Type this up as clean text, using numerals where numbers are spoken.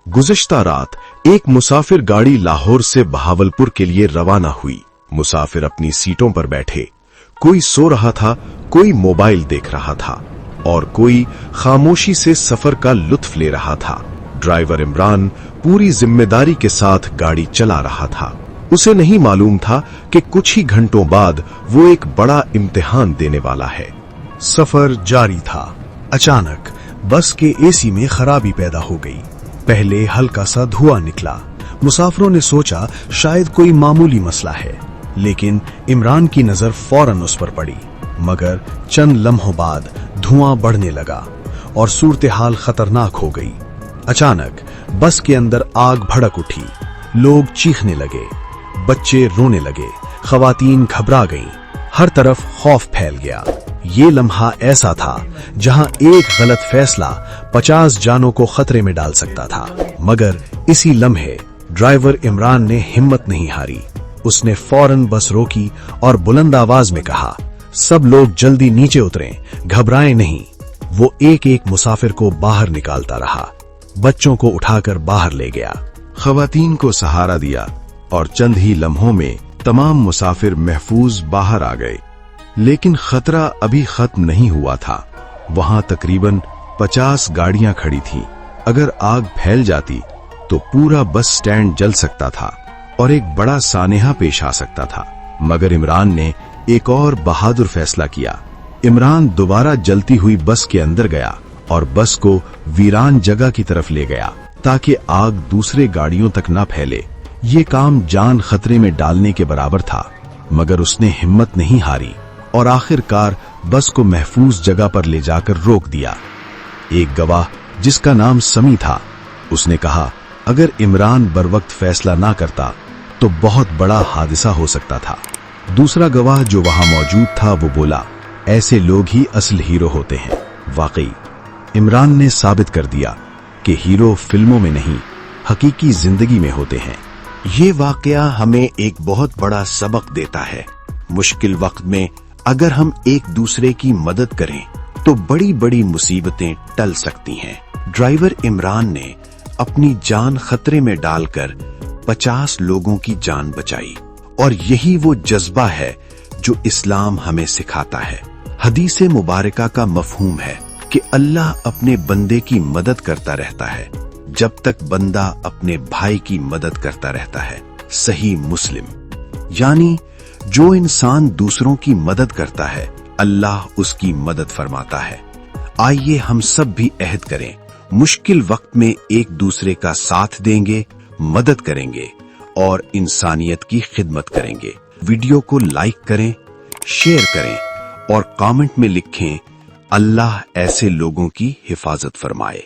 गुज़श्ता रात एक मुसाफिर गाड़ी लाहौर से बहावलपुर के लिए रवाना हुई। मुसाफिर अपनी सीटों पर बैठे, कोई सो रहा था, कोई मोबाइल देख रहा था और कोई खामोशी से सफर का लुत्फ ले रहा था। ड्राइवर इमरान पूरी जिम्मेदारी के साथ गाड़ी चला रहा था। उसे नहीं मालूम था कि कुछ ही घंटों बाद वो एक बड़ा इम्तिहान देने वाला है। सफर जारी था। अचानक बस के एसी में खराबी पैदा हो गई। पहले हल्का सा धुआं निकला। मुसाफिरों ने सोचा शायद कोई मामूली मसला है, लेकिन इमरान की नजर फौरन उस पर पड़ी। मगर चंद लम्हों बाद धुआं बढ़ने लगा और सूरत हाल खतरनाक हो गई। अचानक बस के अंदर आग भड़क उठी। लोग चीखने लगे, बच्चे रोने लगे, खवातीन घबरा गईं। हर तरफ खौफ फैल गया। ये लम्हा ऐसा था जहां एक गलत फैसला 50 जानों को खतरे में डाल सकता था। मगर इसी लम्हे ड्राइवर इमरान ने हिम्मत नहीं हारी। उसने फौरन बस रोकी और बुलंद आवाज में कहा, सब लोग जल्दी नीचे उतरें, घबराएं नहीं। वो एक एक मुसाफिर को बाहर निकालता रहा, बच्चों को उठाकर बाहर ले गया, खवातीन को सहारा दिया और चंद ही लम्हों में तमाम मुसाफिर महफूज बाहर आ गए। लेकिन खतरा अभी खत्म नहीं हुआ था। वहां तकरीबन 50 गाड़ियां खड़ी थीं। अगर आग फैल जाती तो पूरा बस स्टैंड जल सकता था और एक बड़ा सानेहा पेश आ सकता था। मगर इमरान ने एक और बहादुर फैसला किया। इमरान दोबारा जलती हुई बस के अंदर गया और बस को वीरान जगह की तरफ ले गया ताकि आग दूसरे गाड़ियों तक न फैले। ये काम जान खतरे में डालने के बराबर था, मगर उसने हिम्मत नहीं हारी और आखिरकार बस को महफूज जगह पर ले जाकर रोक दिया। एक गवाह जिसका नाम समी था, उसने कहा, अगर इमरान बरवक्त फैसला ना करता तो बहुत बड़ा हादसा हो सकता था। दूसरा गवाह जो वहां मौजूद था वो बोला, ऐसे लोग ही असल हीरो होते हैं। वाकई इमरान ने साबित कर दिया कि हीरो फिल्मों में नहीं, हकीकी जिंदगी में होते हैं। ये वाकया हमें एक बहुत बड़ा सबक देता है। मुश्किल वक्त में अगर हम एक दूसरे की मदद करें तो बड़ी बड़ी मुसीबतें टल सकती हैं। ड्राइवर इमरान ने अपनी जान खतरे में डालकर 50 लोगों की जान बचाई और यही वो जज्बा है जो इस्लाम हमें सिखाता है। हदीस मुबारका का मफहूम है कि अल्लाह अपने बंदे की मदद करता रहता है जब तक बंदा अपने भाई की मदद करता रहता है। सही मुस्लिम। यानी जो इंसान दूसरों की मदद करता है, अल्लाह उसकी मदद फरमाता है। आइए हम सब भी अहद करें, मुश्किल वक्त में एक दूसरे का साथ देंगे, मदद करेंगे और इंसानियत की खिदमत करेंगे। वीडियो को लाइक करें, शेयर करें और कमेंट में लिखें, अल्लाह ऐसे लोगों की हिफाजत फरमाए।